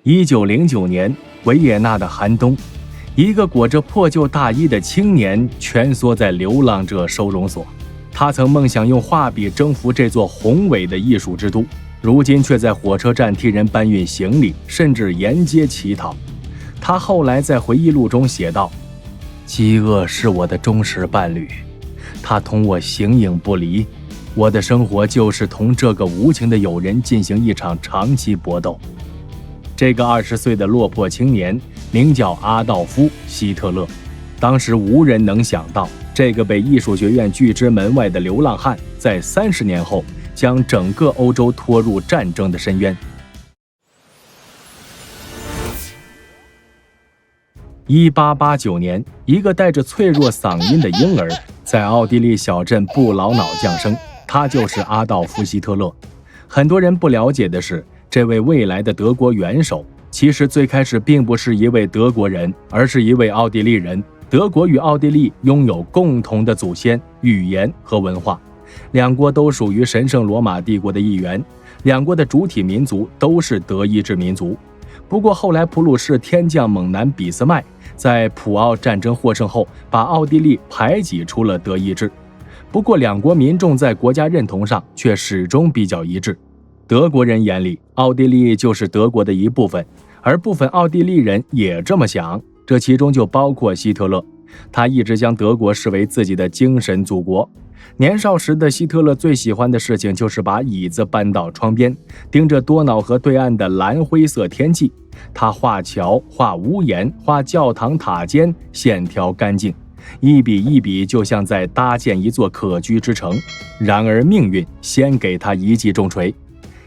1909年，维也纳的寒冬，一个裹着破旧大衣的青年蜷缩在流浪者收容所。他曾梦想用画笔征服这座宏伟的艺术之都，如今却在火车站替人搬运行李，甚至沿街乞讨。他后来在回忆录中写道：饥饿是我的忠实伴侣，他同我形影不离，我的生活就是同这个无情的友人进行一场长期搏斗。这个20岁的落魄青年名叫阿道夫·希特勒。当时无人能想到，这个被艺术学院拒之门外的流浪汉，在30年后将整个欧洲拖入战争的深渊。1889年，一个带着脆弱嗓音的婴儿在奥地利小镇布劳瑙降生，他就是阿道夫·希特勒。很多人不了解的是，这位未来的德国元首其实最开始并不是一位德国人，而是一位奥地利人。德国与奥地利拥有共同的祖先、语言和文化，两国都属于神圣罗马帝国的一员，两国的主体民族都是德意志民族。不过后来普鲁士天降猛男俾斯麦在普奥战争获胜后，把奥地利排挤出了德意志。不过两国民众在国家认同上却始终比较一致。德国人眼里，奥地利就是德国的一部分，而部分奥地利人也这么想，这其中就包括希特勒。他一直将德国视为自己的精神祖国。年少时的希特勒最喜欢的事情就是把椅子搬到窗边，盯着多瑙河对岸的蓝灰色天际。他画桥、画屋檐、画教堂塔尖，线条干净，一笔一笔就像在搭建一座可居之城。然而命运先给他一记重锤。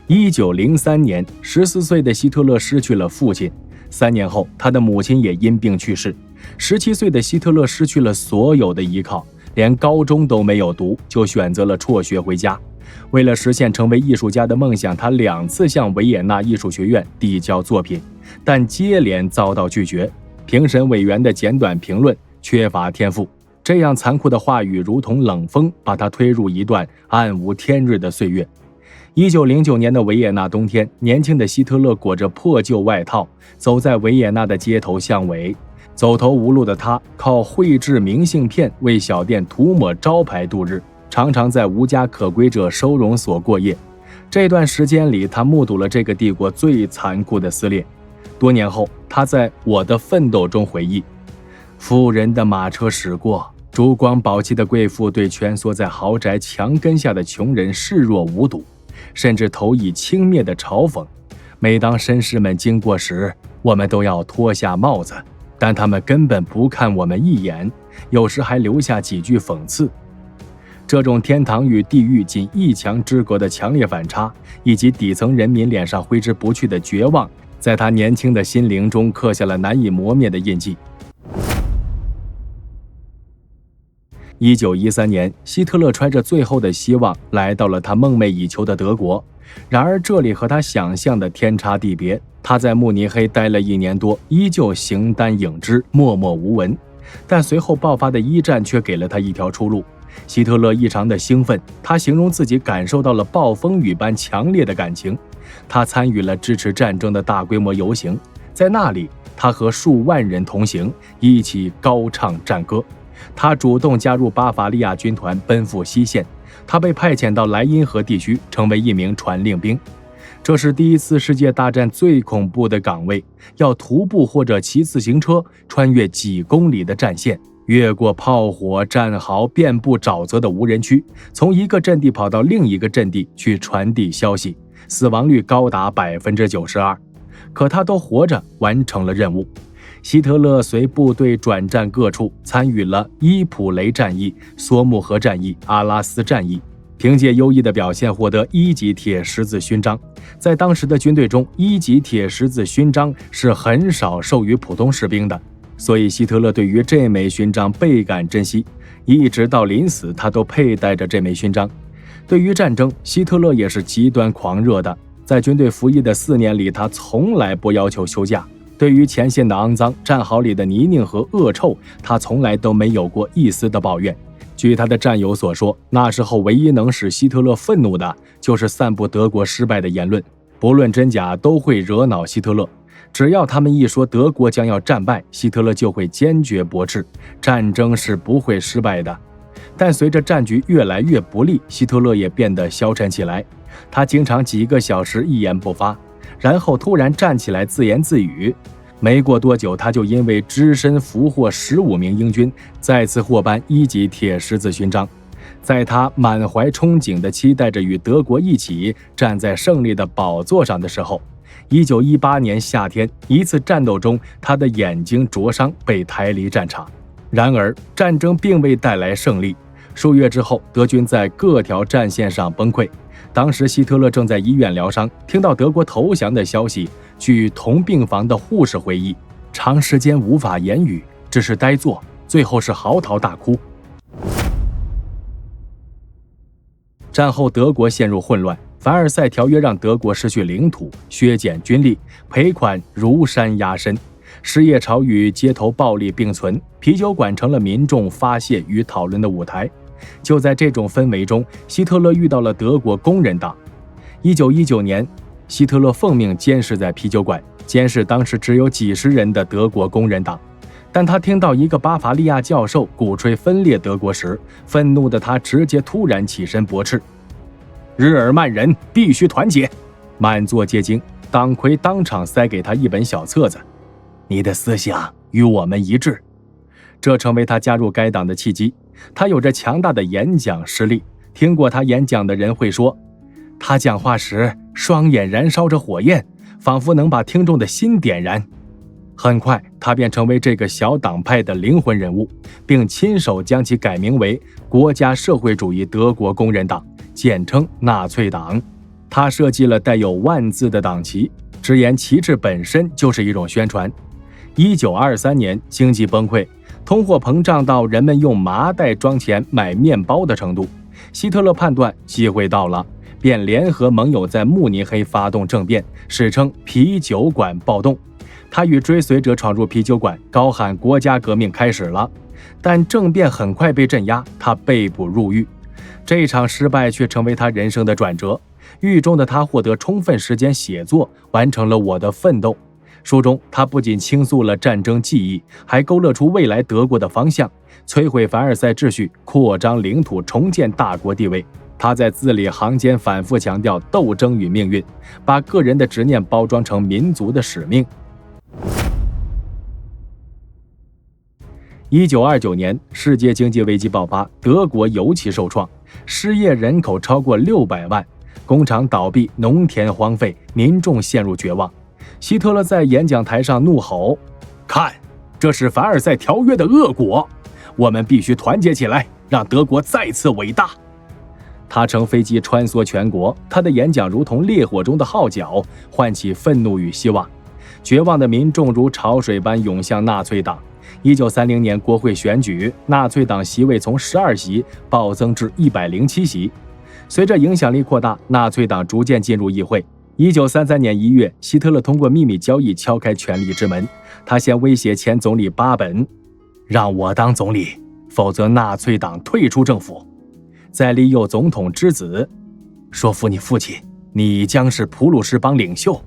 1903年，14岁的希特勒失去了父亲，3年后他的母亲也因病去世。17岁的希特勒失去了所有的依靠，连高中都没有读，就选择了辍学回家。为了实现成为艺术家的梦想，他2次向维也纳艺术学院递交作品，但接连遭到拒绝。评审委员的简短评论：缺乏天赋。这样残酷的话语如同冷风，把他推入一段暗无天日的岁月。1909年的维也纳冬天，年轻的希特勒裹着破旧外套，走在维也纳的街头巷尾。走投无路的他，靠绘制明信片为小店涂抹招牌度日，常常在无家可归者收容所过夜。这段时间里，他目睹了这个帝国最残酷的撕裂。多年后，他在《我的奋斗》中回忆：富人的马车驶过，珠光宝气的贵妇对蜷缩在豪宅墙根下的穷人视若无睹，甚至投以轻蔑的嘲讽。每当绅士们经过时，我们都要脱下帽子，但他们根本不看我们一眼，有时还留下几句讽刺。这种天堂与地狱仅一墙之隔的强烈反差，以及底层人民脸上挥之不去的绝望，在他年轻的心灵中刻下了难以磨灭的印记。1913年，希特勒揣着最后的希望来到了他梦寐以求的德国。然而这里和他想象的天差地别。他在慕尼黑待了1年多，依旧形单影只，默默无闻。但随后爆发的一战却给了他一条出路。希特勒异常的兴奋，他形容自己感受到了暴风雨般强烈的感情。他参与了支持战争的大规模游行，在那里，他和数万人同行，一起高唱战歌。他主动加入巴伐利亚军团，奔赴西线。他被派遣到莱茵河地区，成为一名传令兵。这是第一次世界大战最恐怖的岗位，要徒步或者骑自行车穿越几公里的战线，越过炮火、战壕、遍布沼泽的无人区，从一个阵地跑到另一个阵地去传递消息，死亡率高达92%。可他都活着完成了任务。希特勒随部队转战各处，参与了伊普雷战役、索姆河战役、阿拉斯战役，凭借优异的表现获得1级铁十字勋章。在当时的军队中，1级铁十字勋章是很少授予普通士兵的，所以希特勒对于这枚勋章倍感珍惜，一直到临死他都佩戴着这枚勋章。对于战争，希特勒也是极端狂热的。在军队服役的4年里，他从来不要求休假。对于前线的肮脏、战壕里的泥泞和恶臭，他从来都没有过一丝的抱怨。据他的战友所说，那时候唯一能使希特勒愤怒的就是散布德国失败的言论，不论真假都会惹恼希特勒。只要他们一说德国将要战败，希特勒就会坚决驳斥，战争是不会失败的。但随着战局越来越不利，希特勒也变得消沉起来，他经常几个小时一言不发，然后突然站起来自言自语。没过多久，他就因为只身俘获15名英军，再次获颁1级铁十字勋章。在他满怀憧憬地期待着与德国一起站在胜利的宝座上的时候，1918年夏天，一次战斗中，他的眼睛灼伤，被抬离战场。然而，战争并未带来胜利。数月之后，德军在各条战线上崩溃。当时希特勒正在医院疗伤，听到德国投降的消息，据同病房的护士回忆，长时间无法言语，只是呆坐，最后是嚎啕大哭。战后德国陷入混乱，凡尔赛条约让德国失去领土，削减军力，赔款如山压身，失业潮与街头暴力并存，啤酒馆成了民众发泄与讨论的舞台。就在这种氛围中，希特勒遇到了德国工人党。1919年，希特勒奉命监视在啤酒馆，监视当时只有几十人的德国工人党。但他听到一个巴伐利亚教授鼓吹分裂德国时，愤怒的他直接突然起身驳斥：日耳曼人必须团结！满座皆惊，党魁当场塞给他一本小册子：你的思想与我们一致。这成为他加入该党的契机。他有着强大的演讲实力，听过他演讲的人会说，他讲话时双眼燃烧着火焰，仿佛能把听众的心点燃。很快，他便成为这个小党派的灵魂人物，并亲手将其改名为国家社会主义德国工人党，简称纳粹党。他设计了带有万字的党旗，直言旗帜本身就是一种宣传。1923年，经济崩溃，通货膨胀到人们用麻袋装钱买面包的程度，希特勒判断机会到了，便联合盟友在慕尼黑发动政变，史称啤酒馆暴动。他与追随者闯入啤酒馆，高喊国家革命开始了。但政变很快被镇压，他被捕入狱。这场失败却成为他人生的转折。狱中的他获得充分时间写作，完成了《我的奋斗》。书中，他不仅倾诉了战争记忆，还勾勒出未来德国的方向，摧毁凡尔赛秩序，扩张领土，重建大国地位。他在字里行间反复强调斗争与命运，把个人的执念包装成民族的使命。1929年，世界经济危机爆发，德国尤其受创，失业人口超过600万，工厂倒闭，农田荒废，民众陷入绝望。希特勒在演讲台上怒吼：看，这是凡尔赛条约的恶果，我们必须团结起来，让德国再次伟大。他乘飞机穿梭全国，他的演讲如同烈火中的号角，唤起愤怒与希望。绝望的民众如潮水般涌向纳粹党。1930年国会选举，纳粹党席位从12席暴增至107席。随着影响力扩大，纳粹党逐渐进入议会。1933年1月，希特勒通过秘密交易敲开权力之门。他先威胁前总理巴本，让我当总理，否则纳粹党退出政府。再利诱总统之子，说服你父亲，你将是普鲁士邦领袖。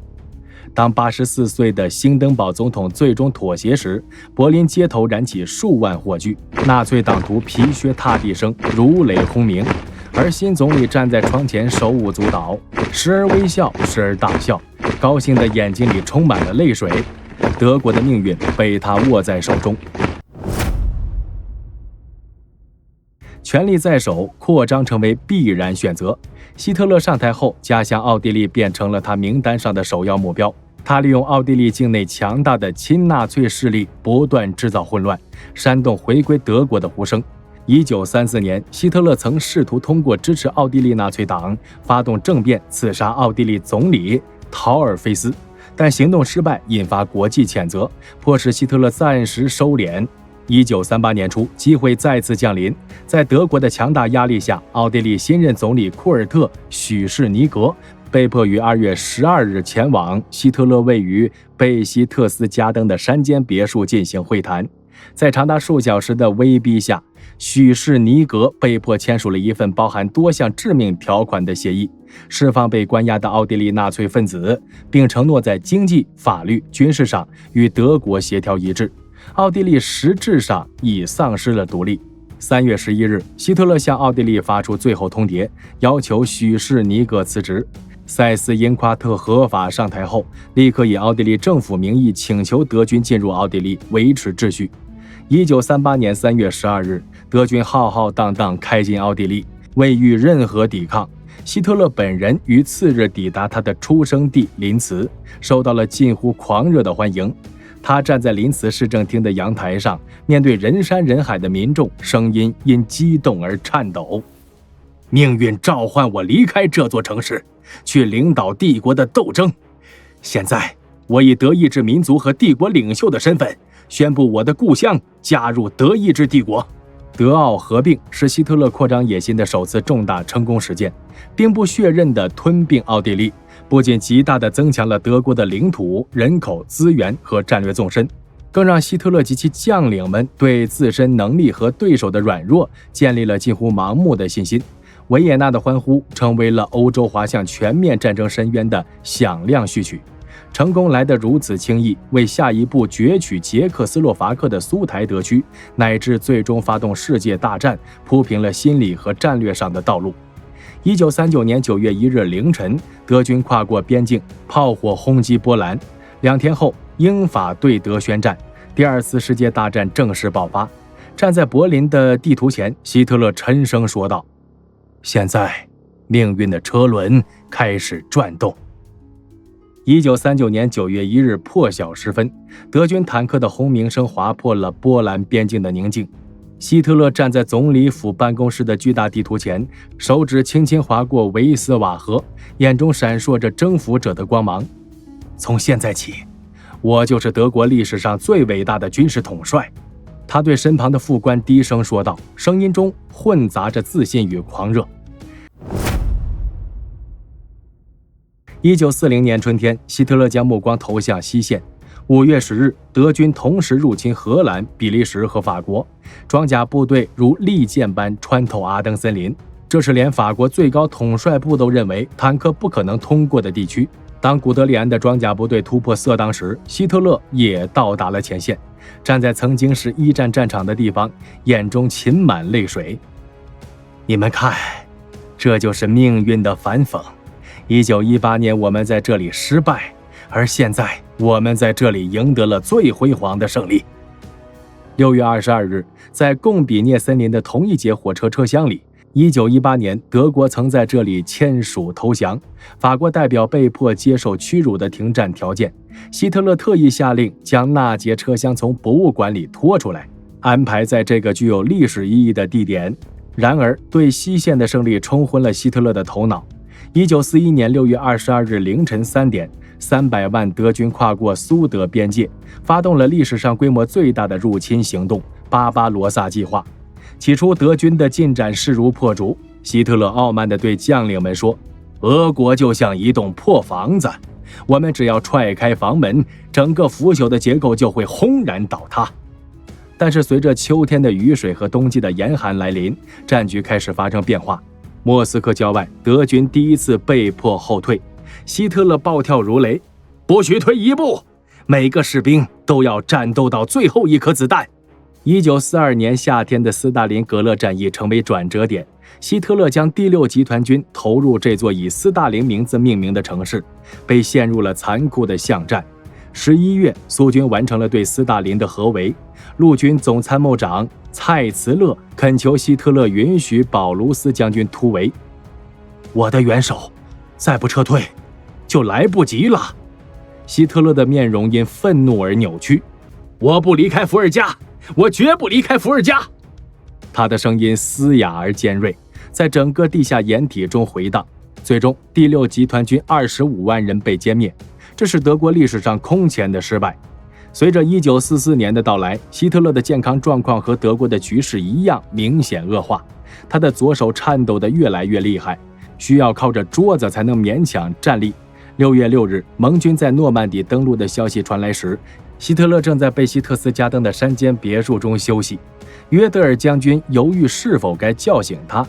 当84岁的兴登堡总统最终妥协时，柏林街头燃起数万火炬，纳粹党徒皮靴踏地声如雷轰鸣，而新总理站在窗前手舞足蹈，时而微笑，时而大笑，高兴的眼睛里充满了泪水。德国的命运被他握在手中。权力在手，扩张成为必然选择。希特勒上台后，家乡奥地利变成了他名单上的首要目标。他利用奥地利境内强大的亲纳粹势力，不断制造混乱，煽动回归德国的呼声。1934年，希特勒曾试图通过支持奥地利纳粹党发动政变，刺杀奥地利总理陶尔菲斯，但行动失败，引发国际谴责，迫使希特勒暂时收敛。1938年初，机会再次降临，在德国的强大压力下，奥地利新任总理库尔特·许士尼格被迫于2月12日前往希特勒位于贝希特斯加登的山间别墅进行会谈。在长达数小时的威逼下，许世尼格被迫签署了一份包含多项致命条款的协议，释放被关押的奥地利纳粹分子，并承诺在经济、法律、军事上与德国协调一致。奥地利实质上已丧失了独立。3月11日，希特勒向奥地利发出最后通牒，要求许世尼格辞职。塞斯因夸特合法上台后，立刻以奥地利政府名义请求德军进入奥地利，维持秩序。1938年3月12日，德军浩浩荡荡开进奥地利，未遇任何抵抗。希特勒本人于次日抵达他的出生地林茨，受到了近乎狂热的欢迎。他站在林茨市政厅的阳台上，面对人山人海的民众，声音因激动而颤抖。命运召唤我离开这座城市，去领导帝国的斗争。现在，我以德意志民族和帝国领袖的身份，宣布我的故乡加入德意志帝国。德奥合并是希特勒扩张野心的首次重大成功实践，兵不血刃地吞并奥地利，不仅极大地增强了德国的领土、人口、资源和战略纵深，更让希特勒及其将领们对自身能力和对手的软弱建立了近乎盲目的信心。维也纳的欢呼成为了欧洲滑向全面战争深渊的响亮序曲。成功来得如此轻易，为下一步攫取捷克斯洛伐克的苏台德区，乃至最终发动世界大战铺平了心理和战略上的道路。1939年9月1日凌晨，德军跨过边境，炮火轰击波兰。2天后，英法对德宣战，第二次世界大战正式爆发。站在柏林的地图前，希特勒沉声说道：“现在，命运的车轮开始转动。”1939年9月1日破晓时分，德军坦克的轰鸣声划破了波兰边境的宁静。希特勒站在总理府办公室的巨大地图前，手指轻轻划过维斯瓦河，眼中闪烁着征服者的光芒。从现在起，我就是德国历史上最伟大的军事统帅。他对身旁的副官低声说道，声音中混杂着自信与狂热。1940年春天，希特勒将目光投向西线。5月10日，德军同时入侵荷兰、比利时和法国，装甲部队如利剑般穿透阿登森林，这是连法国最高统帅部都认为坦克不可能通过的地区。当古德里安的装甲部队突破色当时，希特勒也到达了前线，站在曾经是一战战场的地方，眼中噙满泪水。你们看，这就是命运的反讽。1918年我们在这里失败，而现在我们在这里赢得了最辉煌的胜利。6月22日，在贡比涅森林的同一节火车车厢里，1918年德国曾在这里签署投降，法国代表被迫接受屈辱的停战条件。希特勒特意下令将那节车厢从博物馆里拖出来，安排在这个具有历史意义的地点。然而，对西线的胜利冲昏了希特勒的头脑。1941年6月22日凌晨3点，300万德军跨过苏德边界，发动了历史上规模最大的入侵行动——巴巴罗萨计划。起初，德军的进展势如破竹。希特勒傲慢地对将领们说：“俄国就像一栋破房子，我们只要踹开房门，整个腐朽的结构就会轰然倒塌。”但是，随着秋天的雨水和冬季的严寒来临，战局开始发生变化。莫斯科郊外，德军第一次被迫后退。希特勒暴跳如雷：“不许退一步！每个士兵都要战斗到最后一颗子弹。”1942年夏天的斯大林格勒战役成为转折点，希特勒将第6集团军投入这座以斯大林名字命名的城市，被陷入了残酷的巷战。11月，苏军完成了对斯大林的合围。陆军总参谋长蔡茨勒恳求希特勒允许保卢斯将军突围。“我的元首，再不撤退，就来不及了。”希特勒的面容因愤怒而扭曲。“我不离开伏尔加，我绝不离开伏尔加！”他的声音嘶哑而尖锐，在整个地下掩体中回荡。最终，第6集团军25万人被歼灭，这是德国历史上空前的失败。随着1944年的到来，希特勒的健康状况和德国的局势一样明显恶化，他的左手颤抖得越来越厉害，需要靠着桌子才能勉强站立。6月6日，盟军在诺曼底登陆的消息传来时，希特勒正在贝希特斯加登的山间别墅中休息，约德尔将军犹豫是否该叫醒他。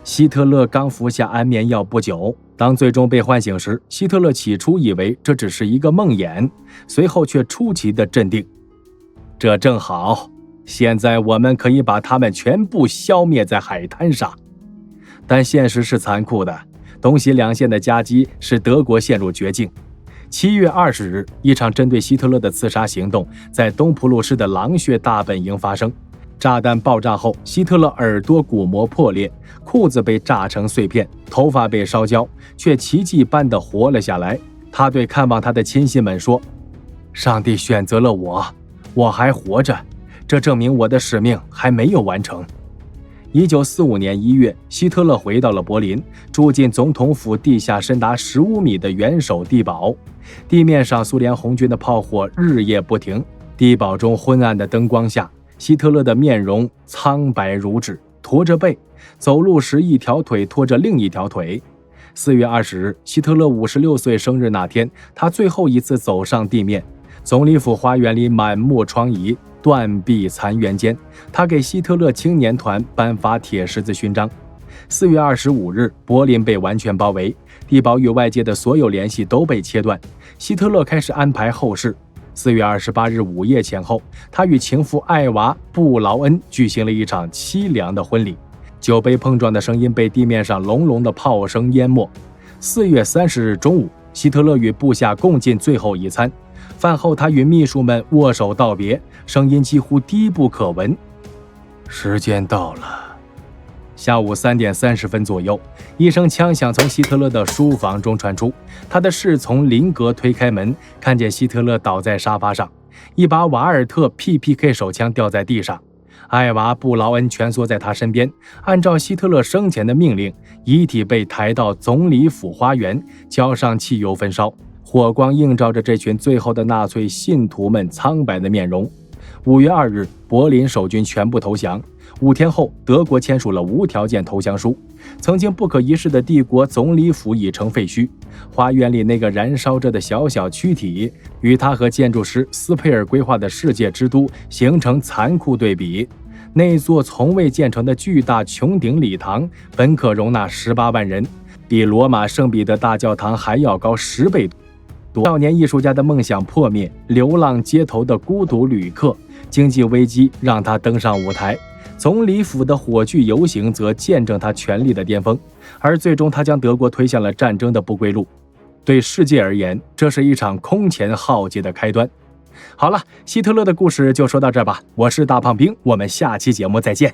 希特勒刚服下安眠药不久，当最终被唤醒时，希特勒起初以为这只是一个梦魇，随后却出奇的镇定。这正好，现在我们可以把他们全部消灭在海滩上。但现实是残酷的，东西两线的夹击使德国陷入绝境。7月20日，一场针对希特勒的刺杀行动在东普鲁士的狼穴大本营发生。炸弹爆炸后，希特勒耳朵鼓膜破裂，裤子被炸成碎片，头发被烧焦，却奇迹般地活了下来。他对看望他的亲信们说：“上帝选择了我，我还活着，这证明我的使命还没有完成。”1945年1月，希特勒回到了柏林，住进总统府地下深达15米的元首地堡。地面上苏联红军的炮火日夜不停，地堡中昏暗的灯光下，希特勒的面容苍白如纸，驼着背，走路时一条腿拖着另一条腿。4月20日，希特勒56岁生日那天，他最后一次走上地面。总理府花园里满目疮痍，断壁残垣间，他给希特勒青年团颁发铁十字勋章。4月25日，柏林被完全包围，地堡与外界的所有联系都被切断。希特勒开始安排后事。4月28日午夜前后，他与情妇艾娃·布劳恩举行了一场凄凉的婚礼。酒杯碰撞的声音被地面上隆隆的炮声淹没。4月30日中午，希特勒与部下共进最后一餐。饭后，他与秘书们握手道别，声音几乎低不可闻。时间到了。下午3点30分左右，一声枪响从希特勒的书房中传出。他的侍从林格推开门，看见希特勒倒在沙发上，一把瓦尔特 PPK 手枪掉在地上。艾娃·布劳恩蜷缩在他身边，按照希特勒生前的命令，遗体被抬到总理府花园，浇上汽油焚烧。火光映照着这群最后的纳粹信徒们苍白的面容。5月2日，柏林守军全部投降。5天后，德国签署了无条件投降书。曾经不可一世的帝国总理府已成废墟，花园里那个燃烧着的小小躯体，与他和建筑师斯佩尔规划的世界之都形成残酷对比。那座从未建成的巨大穹顶礼堂本可容纳18万人，比罗马圣彼得大教堂还要高10倍多。少年艺术家的梦想破灭，流浪街头的孤独旅客，经济危机让他登上舞台。总理府的火炬游行则见证他权力的巅峰，而最终他将德国推向了战争的不归路。对世界而言，这是一场空前浩劫的开端。好了，希特勒的故事就说到这吧，我是大胖兵，我们下期节目再见。